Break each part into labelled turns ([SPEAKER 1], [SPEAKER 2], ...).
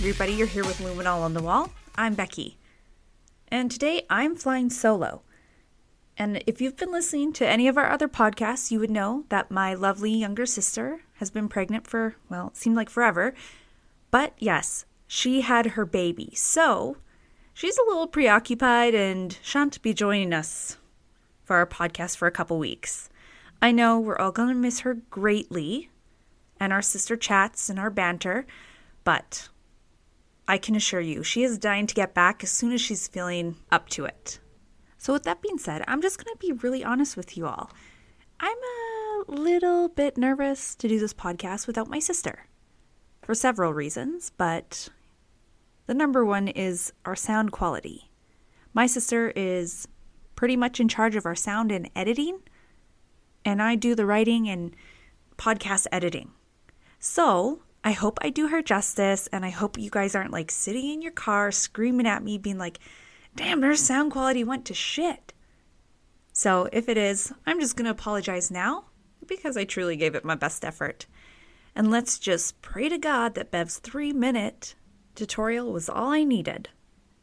[SPEAKER 1] everybody, you're here with Luminol on the Wall. I'm Becky. And today I'm flying solo. And if you've been listening to any of our other podcasts, you would know that my lovely younger sister has been pregnant for, well, it seemed like forever. But yes, she had her baby. So she's a little preoccupied and shan't be joining us for our podcast for a couple weeks. I know we're all going to miss her greatly and our sister chats and our banter, but I can assure you she is dying to get back as soon as she's feeling up to it. So with that being said, I'm just going to be really honest with you all. I'm a little bit nervous to do this podcast without my sister for several reasons, but the number one is our sound quality. My sister is pretty much in charge of our sound and editing, and I do the writing and podcast editing. So I hope I do her justice, and I hope you guys aren't like sitting in your car screaming at me being like, damn, their sound quality went to shit. So if it is, I'm just going to apologize now because I truly gave it my best effort. And let's just pray to God that Bev's 3-minute tutorial was all I needed.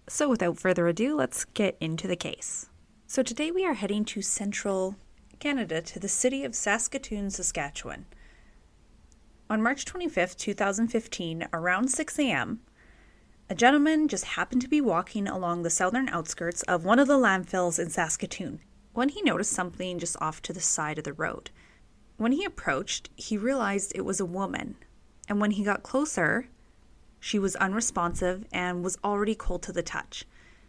[SPEAKER 1] So without further ado, let's get into the case. So today we are heading to central Canada to the city of Saskatoon, Saskatchewan. On March 25th, 2015, around 6 a.m., a gentleman just happened to be walking along the southern outskirts of one of the landfills in Saskatoon when he noticed something just off to the side of the road. When he approached, he realized it was a woman, and when he got closer, she was unresponsive and was already cold to the touch.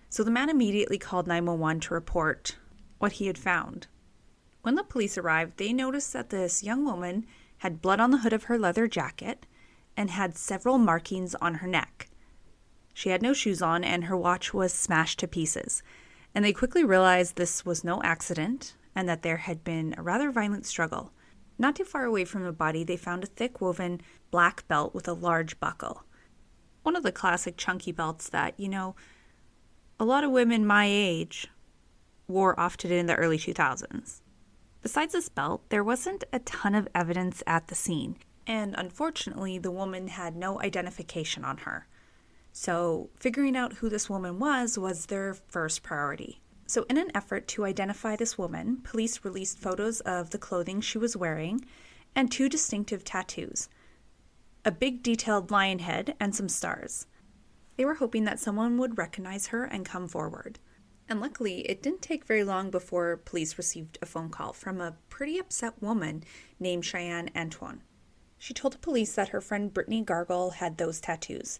[SPEAKER 1] So the man immediately called 911 to report what he had found. When the police arrived, they noticed that this young woman had blood on the hood of her leather jacket and had several markings on her neck. She had no shoes on and her watch was smashed to pieces. And they quickly realized this was no accident and that there had been a rather violent struggle. Not too far away from the body, they found a thick woven black belt with a large buckle. One of the classic chunky belts that, a lot of women my age wore often in the early 2000s. Besides this belt, there wasn't a ton of evidence at the scene, and unfortunately, the woman had no identification on her. So figuring out who this woman was their first priority. So in an effort to identify this woman, police released photos of the clothing she was wearing and 2 distinctive tattoos, a big detailed lion head and some stars. They were hoping that someone would recognize her and come forward. And luckily, it didn't take very long before police received a phone call from a pretty upset woman named Cheyenne Antoine. She told the police that her friend Brittany Gargle had those tattoos.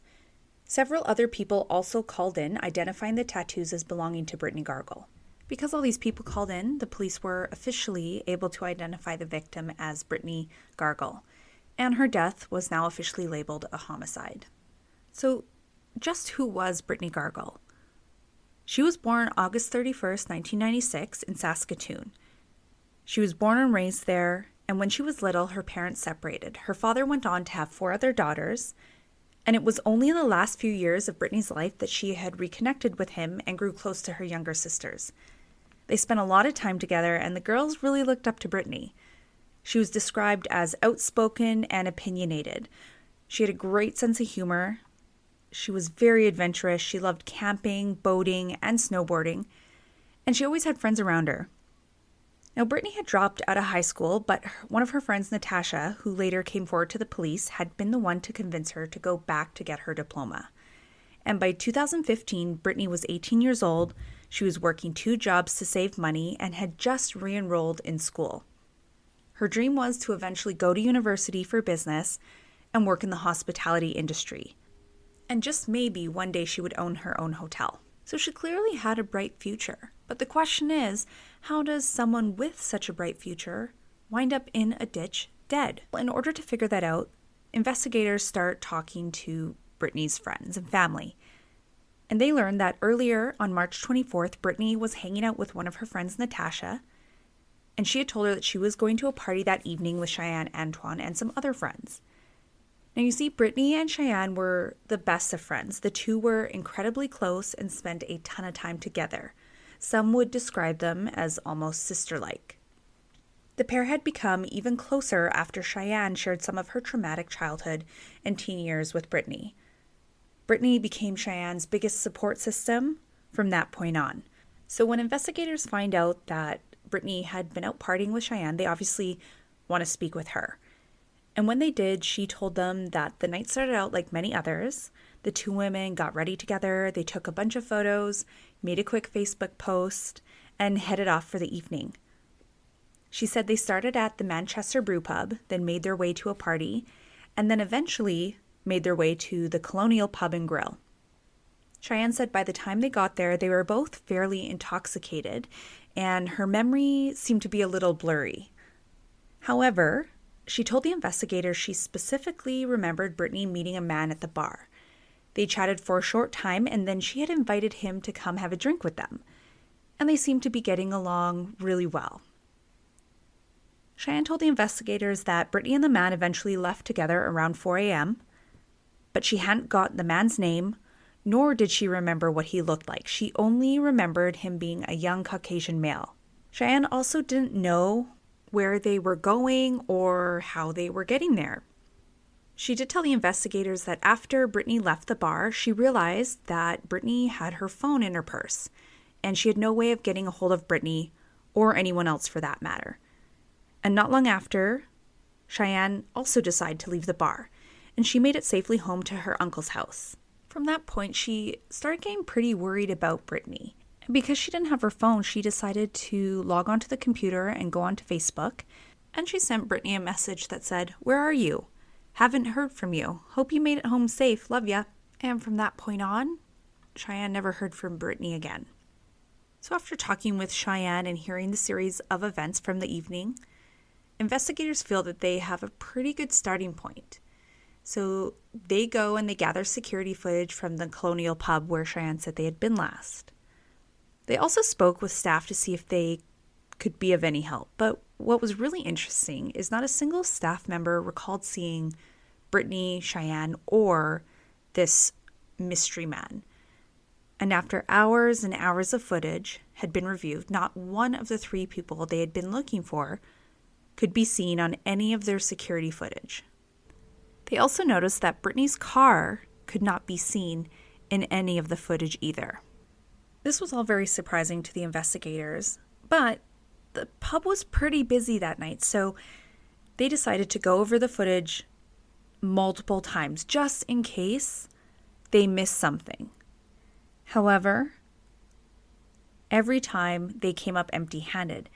[SPEAKER 1] Several other people also called in, identifying the tattoos as belonging to Brittany Gargle. Because all these people called in, the police were officially able to identify the victim as Brittany Gargle, and her death was now officially labeled a homicide. So, just who was Brittany Gargle? She was born August 31st, 1996 in Saskatoon. She was born and raised there, and when she was little, her parents separated. Her father went on to have 4 other daughters, and it was only in the last few years of Brittany's life that she had reconnected with him and grew close to her younger sisters. They spent a lot of time together, and the girls really looked up to Brittany. She was described as outspoken and opinionated. She had a great sense of humor. She was very adventurous. She loved camping, boating, and snowboarding, and she always had friends around her. Now, Brittany had dropped out of high school, but one of her friends, Natasha, who later came forward to the police, had been the one to convince her to go back to get her diploma. And by 2015, Brittany was 18 years old. She was working 2 jobs to save money and had just re-enrolled in school. Her dream was to eventually go to university for business and work in the hospitality industry. And just maybe one day she would own her own hotel. So she clearly had a bright future. But the question is, how does someone with such a bright future wind up in a ditch dead? In order to figure that out, investigators start talking to Brittany's friends and family. And they learned that earlier on March 24th, Brittany was hanging out with one of her friends, Natasha, and she had told her that she was going to a party that evening with Cheyenne Antoine and some other friends. Now, you see, Brittany and Cheyenne were the best of friends. The two were incredibly close and spent a ton of time together. Some would describe them as almost sister-like. The pair had become even closer after Cheyenne shared some of her traumatic childhood and teen years with Brittany. Brittany became Cheyenne's biggest support system from that point on. So when investigators find out that Brittany had been out partying with Cheyenne, they obviously want to speak with her. And when they did, she told them that the night started out like many others. The two women got ready together, they took a bunch of photos, made a quick Facebook post, and headed off for the evening. She said they started at the Manchester Brew Pub, then made their way to a party, and then eventually made their way to the Colonial Pub and Grill. Cheyenne said by the time they got there, they were both fairly intoxicated, and her memory seemed to be a little blurry. However, she told the investigators she specifically remembered Brittany meeting a man at the bar. They chatted for a short time, and then she had invited him to come have a drink with them, and they seemed to be getting along really well. Cheyenne told the investigators that Brittany and the man eventually left together around 4 a.m., but she hadn't got the man's name, nor did she remember what he looked like. She only remembered him being a young Caucasian male. Cheyenne also didn't know where they were going or how they were getting there. She did tell the investigators that after Brittany left the bar, she realized that Brittany had her phone in her purse, and she had no way of getting a hold of Brittany or anyone else for that matter. And not long after, Cheyenne also decided to leave the bar, and she made it safely home to her uncle's house. From that point, she started getting pretty worried about Brittany. And because she didn't have her phone, she decided to log onto the computer and go onto Facebook, and she sent Brittany a message that said, "Where are you? Haven't heard from you. Hope you made it home safe. Love ya." And from that point on, Cheyenne never heard from Brittany again. So after talking with Cheyenne and hearing the series of events from the evening, investigators feel that they have a pretty good starting point. So they go and they gather security footage from the Colonial Pub where Cheyenne said they had been last. They also spoke with staff to see if they could be of any help. But what was really interesting is not a single staff member recalled seeing Brittany, Cheyenne, or this mystery man. And after hours and hours of footage had been reviewed, not one of the three people they had been looking for could be seen on any of their security footage. They also noticed that Brittany's car could not be seen in any of the footage either. This was all very surprising to the investigators, but the pub was pretty busy that night, so they decided to go over the footage multiple times just in case they missed something. However, every time they came up empty-handed,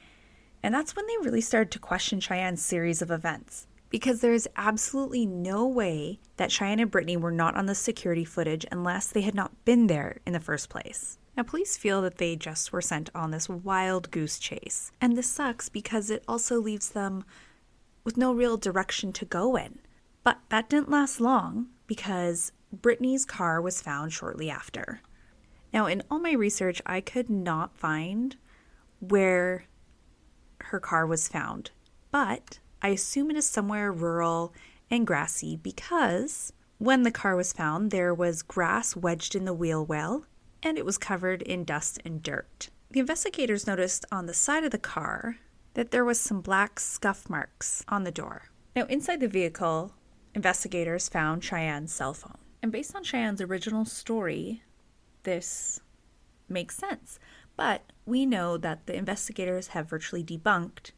[SPEAKER 1] and that's when they really started to question Cheyenne's series of events. Because there is absolutely no way that Cheyenne and Brittany were not on the security footage unless they had not been there in the first place. Now, police feel that they just were sent on this wild goose chase. And this sucks because it also leaves them with no real direction to go in. But that didn't last long because Brittany's car was found shortly after. Now, in all my research, I could not find where her car was found. But I assume it is somewhere rural and grassy because when the car was found, there was grass wedged in the wheel well, and it was covered in dust and dirt. The investigators noticed on the side of the car that there was some black scuff marks on the door. Now, inside the vehicle, investigators found Cheyenne's cell phone. And based on Cheyenne's original story, this makes sense. But we know that the investigators have virtually debunked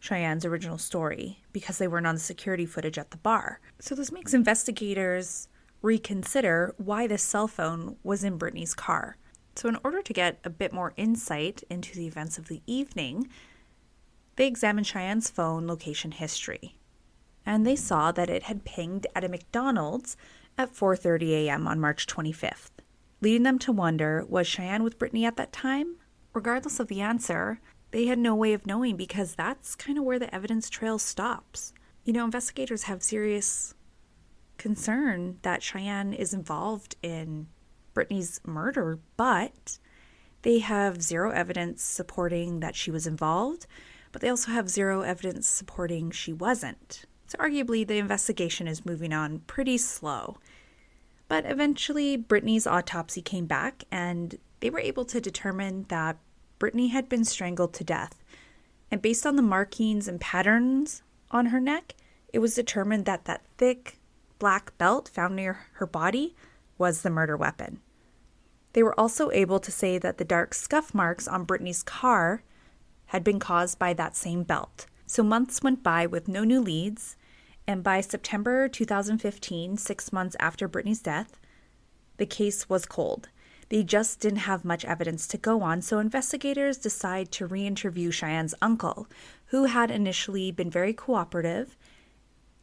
[SPEAKER 1] Cheyenne's original story because they weren't on the security footage at the bar. So this makes investigators reconsider why this cell phone was in Brittany's car. So in order to get a bit more insight into the events of the evening, they examined Cheyenne's phone location history. And they saw that it had pinged at a McDonald's at 4:30 a.m. on March 25th, leading them to wonder, was Cheyenne with Brittany at that time? Regardless of the answer, they had no way of knowing because that's kind of where the evidence trail stops. You know, investigators have serious concern that Cheyenne is involved in Brittany's murder, but they have zero evidence supporting that she was involved, but they also have zero evidence supporting she wasn't. So arguably, the investigation is moving on pretty slow. But eventually, Brittany's autopsy came back, and they were able to determine that Brittany had been strangled to death. And based on the markings and patterns on her neck, it was determined that that thick black belt found near her body was the murder weapon. They were also able to say that the dark scuff marks on Brittany's car had been caused by that same belt. So months went by with no new leads, and by September 2015, 6 months after Brittany's death, the case was cold. They just didn't have much evidence to go on, so investigators decide to re-interview Cheyenne's uncle, who had initially been very cooperative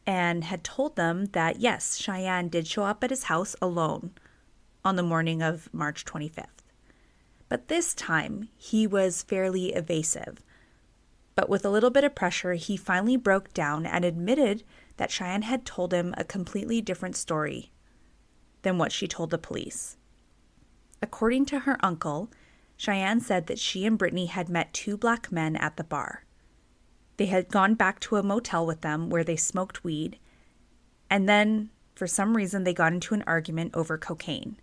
[SPEAKER 1] and had told them that, yes, Cheyenne did show up at his house alone on the morning of March 25th. But this time, he was fairly evasive. But with a little bit of pressure, he finally broke down and admitted that Cheyenne had told him a completely different story than what she told the police. According to her uncle, Cheyenne said that she and Brittany had met 2 black men at the bar. They had gone back to a motel with them where they smoked weed, and then, for some reason, they got into an argument over cocaine.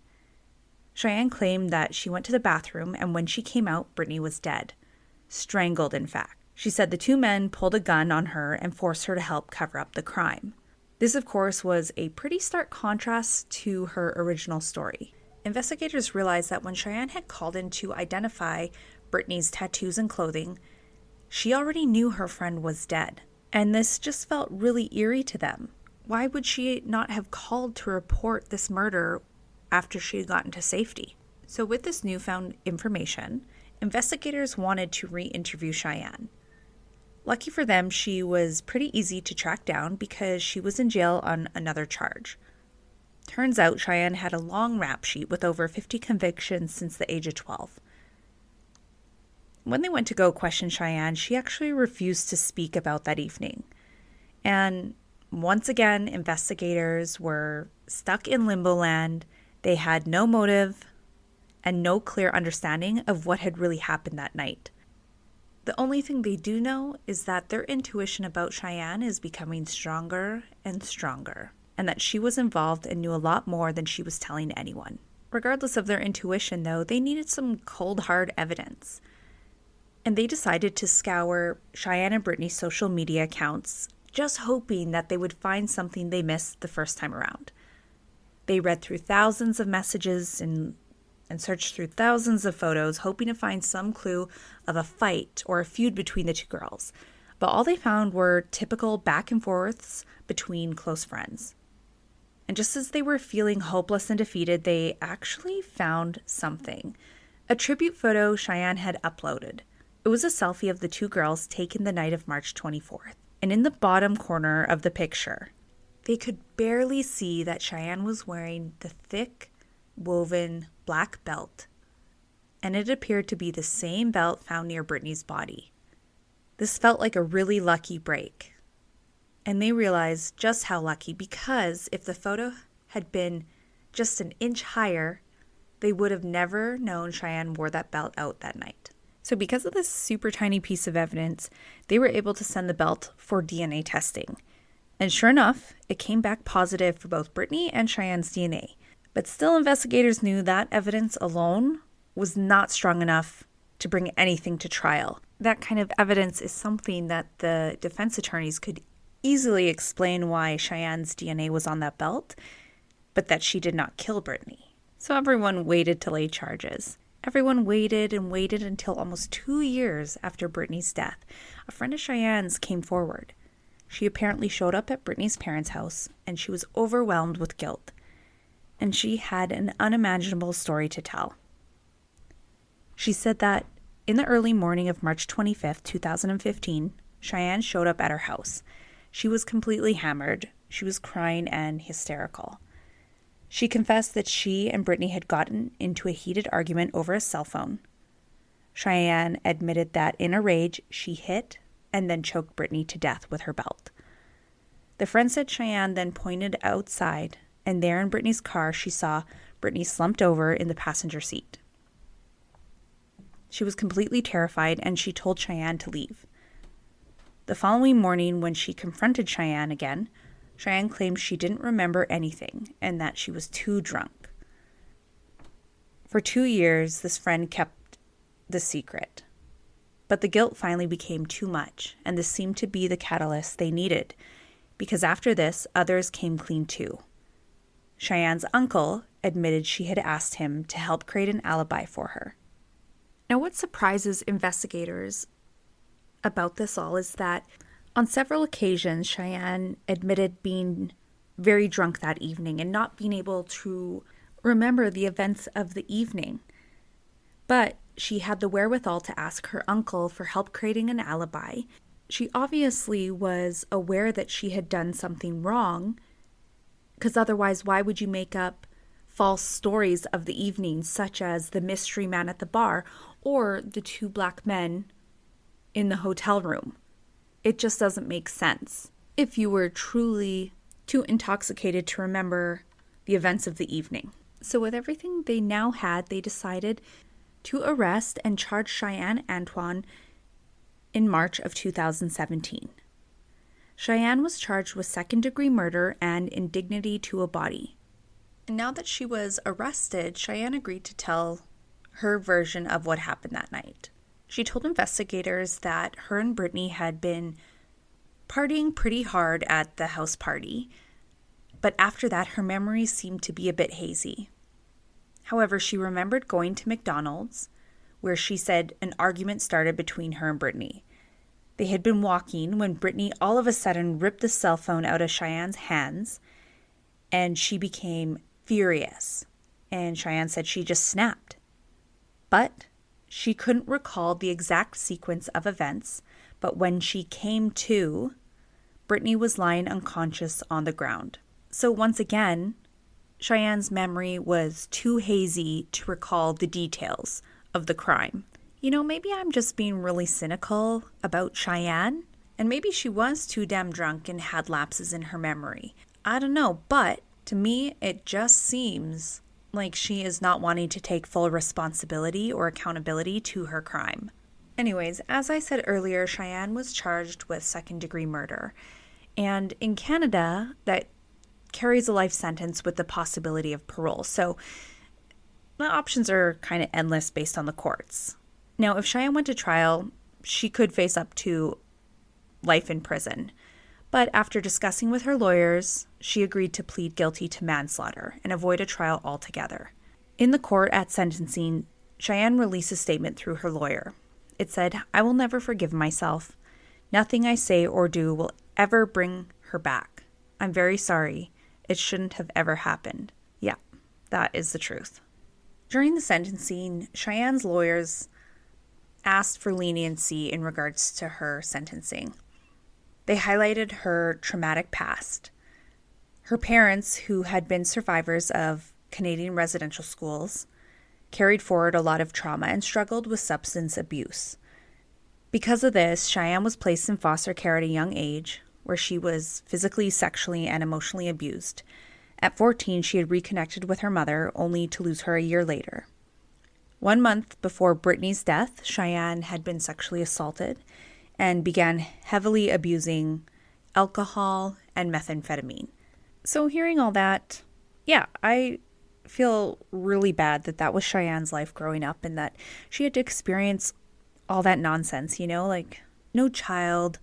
[SPEAKER 1] Cheyenne claimed that she went to the bathroom, and when she came out, Brittany was dead. Strangled, in fact. She said the 2 men pulled a gun on her and forced her to help cover up the crime. This, of course, was a pretty stark contrast to her original story. Investigators realized that when Cheyenne had called in to identify Brittany's tattoos and clothing, she already knew her friend was dead. And this just felt really eerie to them. Why would she not have called to report this murder after she had gotten to safety? So with this newfound information, investigators wanted to re-interview Cheyenne. Lucky for them, she was pretty easy to track down because she was in jail on another charge. Turns out Cheyenne had a long rap sheet with over 50 convictions since the age of 12. When they went to go question Cheyenne, she actually refused to speak about that evening. And once again, investigators were stuck in limbo land. They had no motive and no clear understanding of what had really happened that night. The only thing they do know is that their intuition about Cheyenne is becoming stronger and stronger, and that she was involved and knew a lot more than she was telling anyone. Regardless of their intuition, though, they needed some cold, hard evidence. And they decided to scour Cheyenne and Brittany's social media accounts, just hoping that they would find something they missed the first time around. They read through thousands of messages and searched through thousands of photos, hoping to find some clue of a fight or a feud between the 2 girls. But all they found were typical back and forths between close friends. And just as they were feeling hopeless and defeated, they actually found something. A tribute photo Cheyenne had uploaded. It was a selfie of the 2 girls taken the night of March 24th. And in the bottom corner of the picture, they could barely see that Cheyenne was wearing the thick, woven black belt, and it appeared to be the same belt found near Brittany's body. This felt like a really lucky break, and they realized just how lucky, because if the photo had been just an inch higher, they would have never known Cheyenne wore that belt out that night. So because of this super tiny piece of evidence, they were able to send the belt for DNA testing. And sure enough, it came back positive for both Brittany and Cheyenne's DNA. But still, investigators knew that evidence alone was not strong enough to bring anything to trial. That kind of evidence is something that the defense attorneys could easily explain why Cheyenne's DNA was on that belt, but that she did not kill Brittany. So everyone waited to lay charges. Everyone waited and waited until almost 2 years after Brittany's death. A friend of Cheyenne's came forward. She apparently showed up at Brittany's parents' house, and she was overwhelmed with guilt. And she had an unimaginable story to tell. She said that in the early morning of March 25th, 2015, Cheyenne showed up at her house. She was completely hammered. She was crying and hysterical. She confessed that she and Brittany had gotten into a heated argument over a cell phone. Cheyenne admitted that in a rage, she hit and then choked Brittany to death with her belt. The friend said Cheyenne then pointed outside, and there in Brittany's car, she saw Brittany slumped over in the passenger seat. She was completely terrified, and she told Cheyenne to leave. The following morning, when she confronted Cheyenne again, Cheyenne claimed she didn't remember anything and that she was too drunk. For 2 years, this friend kept the secret. But the guilt finally became too much, and this seemed to be the catalyst they needed, because after this, others came clean too. Cheyenne's uncle admitted she had asked him to help create an alibi for her. Now, what surprises investigators about this all is that on several occasions, Cheyenne admitted being very drunk that evening and not being able to remember the events of the evening. But she had the wherewithal to ask her uncle for help creating an alibi. She obviously was aware that she had done something wrong, because otherwise, why would you make up false stories of the evening, such as the mystery man at the bar or the two black men in the hotel room? It just doesn't make sense if you were truly too intoxicated to remember the events of the evening. So with everything they now had, they decided to arrest and charge Cheyenne Antoine in March of 2017. Cheyenne was charged with second-degree murder and indignity to a body. And now that she was arrested, Cheyenne agreed to tell her version of what happened that night. She told investigators that her and Brittany had been partying pretty hard at the house party, but after that, her memory seemed to be a bit hazy. However, she remembered going to McDonald's, where she said an argument started between her and Brittany. They had been walking when Brittany all of a sudden ripped the cell phone out of Cheyenne's hands, and she became furious. And Cheyenne said she just snapped. But she couldn't recall the exact sequence of events, but when she came to, Brittany was lying unconscious on the ground. So once again, Cheyenne's memory was too hazy to recall the details of the crime. You know, maybe I'm just being really cynical about Cheyenne, and maybe she was too damn drunk and had lapses in her memory. I don't know, but to me, it just seems like she is not wanting to take full responsibility or accountability to her crime. Anyways, as I said earlier, Cheyenne was charged with second-degree murder. And in Canada, that carries a life sentence with the possibility of parole. So the options are kind of endless based on the courts. Now, if Cheyenne went to trial, she could face up to life in prison. But after discussing with her lawyers, she agreed to plead guilty to manslaughter and avoid a trial altogether. In the court at sentencing, Cheyenne released a statement through her lawyer. It said, "I will never forgive myself. Nothing I say or do will ever bring her back. I'm very sorry. It shouldn't have ever happened." Yeah, that is the truth. During the sentencing, Cheyenne's lawyers asked for leniency in regards to her sentencing. They highlighted her traumatic past. Her parents, who had been survivors of Canadian residential schools, carried forward a lot of trauma and struggled with substance abuse. Because of this, Cheyenne was placed in foster care at a young age, where she was physically, sexually, and emotionally abused. At 14, she had reconnected with her mother, only to lose her a year later. 1 month before Brittany's death, Cheyenne had been sexually assaulted and began heavily abusing alcohol and methamphetamine. So hearing all that, yeah, I feel really bad that that was Cheyenne's life growing up and that she had to experience all that nonsense, you know, like no child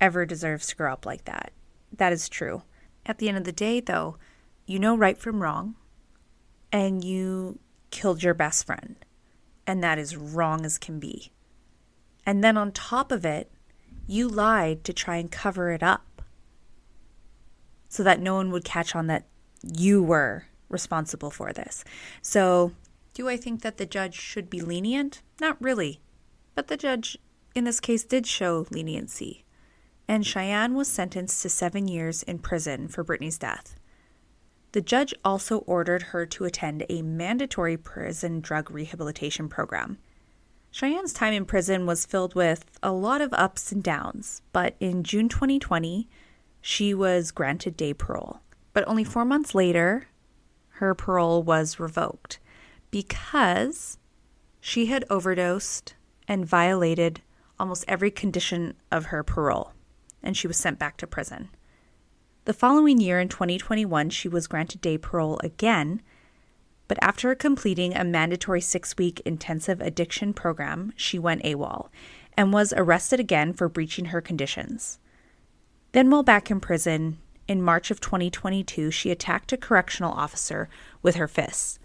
[SPEAKER 1] ever deserves to grow up like that. That is true. At the end of the day, though, you know right from wrong, and you killed your best friend, and that is wrong as can be. And then on top of it, you lied to try and cover it up so that no one would catch on that you were responsible for this. So, do I think that the judge should be lenient? Not really. But the judge, in this case, did show leniency. And Cheyenne was sentenced to 7 years in prison for Brittany's death. The judge also ordered her to attend a mandatory prison drug rehabilitation program. Cheyenne's time in prison was filled with a lot of ups and downs, but in June 2020, she was granted day parole. But only 4 months later, her parole was revoked because she had overdosed and violated almost every condition of her parole, and she was sent back to prison. The following year, in 2021, she was granted day parole again, but after completing a mandatory 6-week intensive addiction program, she went AWOL and was arrested again for breaching her conditions. Then while back in prison, in March of 2022, she attacked a correctional officer with her fists.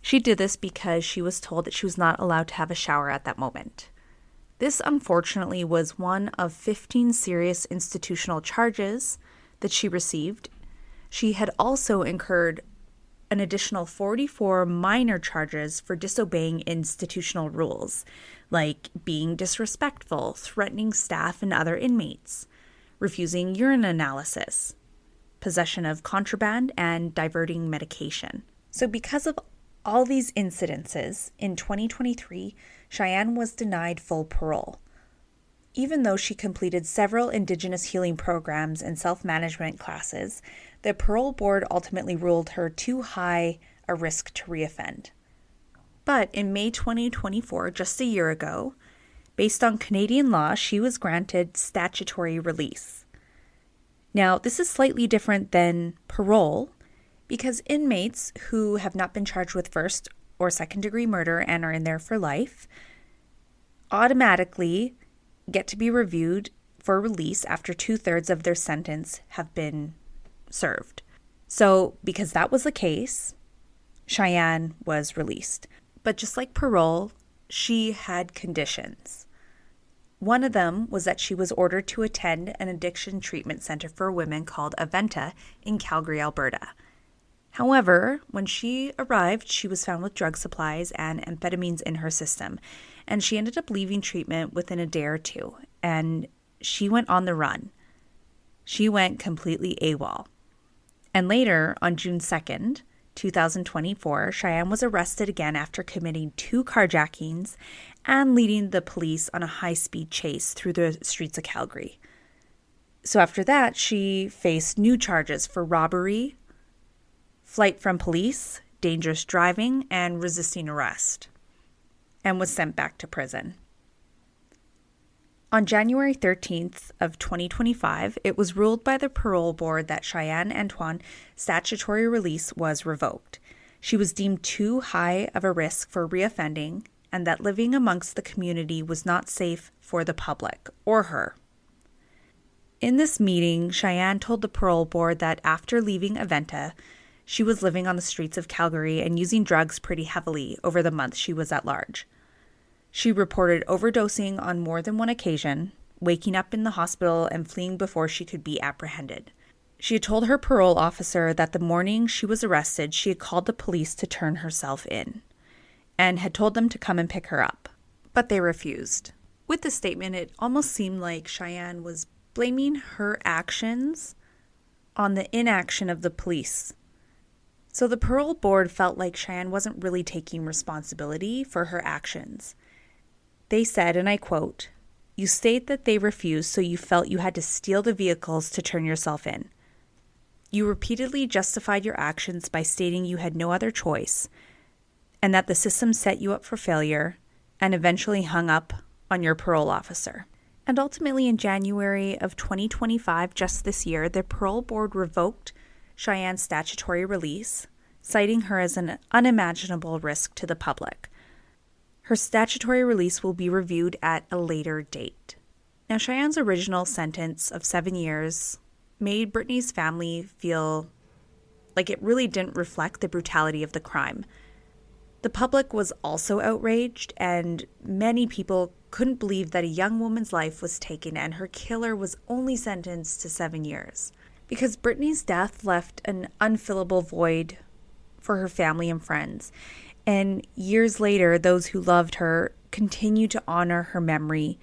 [SPEAKER 1] She did this because she was told that she was not allowed to have a shower at that moment. This, unfortunately, was one of 15 serious institutional charges that she received. She had also incurred an additional 44 minor charges for disobeying institutional rules, like being disrespectful, threatening staff and other inmates, refusing urine analysis, possession of contraband, and diverting medication. So because of all these incidences, in 2023, Cheyenne was denied full parole. Even though she completed several Indigenous healing programs and self-management classes, the parole board ultimately ruled her too high a risk to reoffend. But in May 2024, just a year ago, based on Canadian law, she was granted statutory release. Now, this is slightly different than parole because inmates who have not been charged with first or second degree murder and are in there for life automatically get to be reviewed for release after 2/3 of their sentence have been served. So because that was the case, Cheyenne was released. But just like parole, she had conditions. One of them was that she was ordered to attend an addiction treatment center for women called Aventa in Calgary, Alberta. However, when she arrived, she was found with drug supplies and amphetamines in her system, and she ended up leaving treatment within a day or two, and she went on the run. She went completely AWOL. And later, on June 2nd, 2024, Cheyenne was arrested again after committing 2 carjackings and leading the police on a high-speed chase through the streets of Calgary. So after that, she faced new charges for robbery, flight from police, dangerous driving, and resisting arrest, and was sent back to prison. On January 13th of 2025, it was ruled by the parole board that Cheyenne Antoine's statutory release was revoked. She was deemed too high of a risk for reoffending and that living amongst the community was not safe for the public or her. In this meeting, Cheyenne told the parole board that after leaving Aventa, she was living on the streets of Calgary and using drugs pretty heavily over the month she was at large. She reported overdosing on more than one occasion, waking up in the hospital and fleeing before she could be apprehended. She had told her parole officer that the morning she was arrested, she had called the police to turn herself in and had told them to come and pick her up, but they refused. With the statement, it almost seemed like Cheyenne was blaming her actions on the inaction of the police. So the parole board felt like Cheyenne wasn't really taking responsibility for her actions. They said, and I quote, "You state that they refused, so you felt you had to steal the vehicles to turn yourself in. You repeatedly justified your actions by stating you had no other choice, and that the system set you up for failure and eventually hung up on your parole officer." And ultimately in January of 2025, just this year, the parole board revoked Cheyenne's statutory release, citing her as an unimaginable risk to the public. Her statutory release will be reviewed at a later date. Now, Cheyenne's original sentence of 7 years made Brittany's family feel like it really didn't reflect the brutality of the crime. The public was also outraged, and many people couldn't believe that a young woman's life was taken and her killer was only sentenced to 7 years. Because Brittany's death left an unfillable void for her family and friends. And years later, those who loved her continue to honor her memory,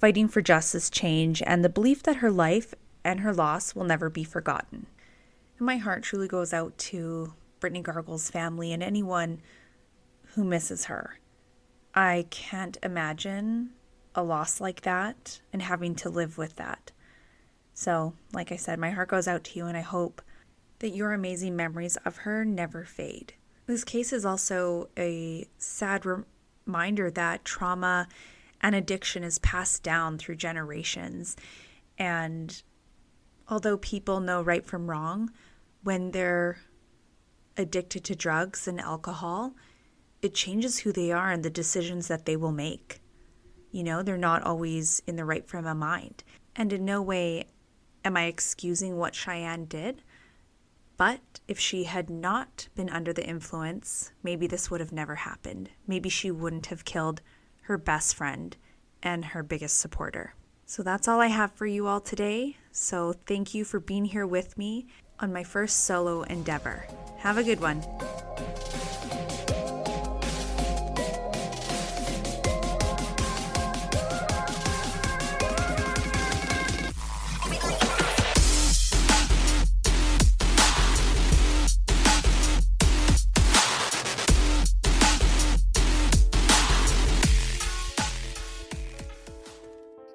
[SPEAKER 1] fighting for justice, change, and the belief that her life and her loss will never be forgotten. And my heart truly goes out to Brittany Gargle's family and anyone who misses her. I can't imagine a loss like that and having to live with that. So, like I said, my heart goes out to you, and I hope that your amazing memories of her never fade. This case is also a sad reminder that trauma and addiction is passed down through generations. And although people know right from wrong, when they're addicted to drugs and alcohol, it changes who they are and the decisions that they will make. You know, they're not always in the right frame of mind. And in no way Am I excusing what Cheyenne did? But if she had not been under the influence, maybe this would have never happened. Maybe she wouldn't have killed her best friend and her biggest supporter. So that's all I have for you all today. So thank you for being here with me on my first solo endeavor. Have a good one.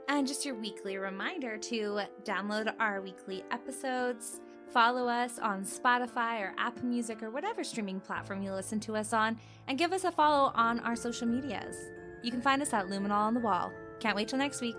[SPEAKER 2] And just your weekly reminder to download our weekly episodes, follow us on Spotify or Apple Music or whatever streaming platform you listen to us on, and give us a follow on our social medias. You can find us at Luminol on the Wall. Can't wait till next week.